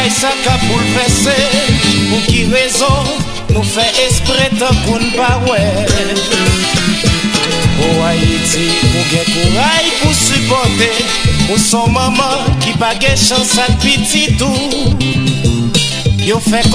bagay sa ka pou l'fese. Pour qui raison nous fait esprit tant qu'on pas ouais. Oh Haïti, ou gen courage pour supporter. Ou son maman qui pa gen chance à petit tout. Yo fait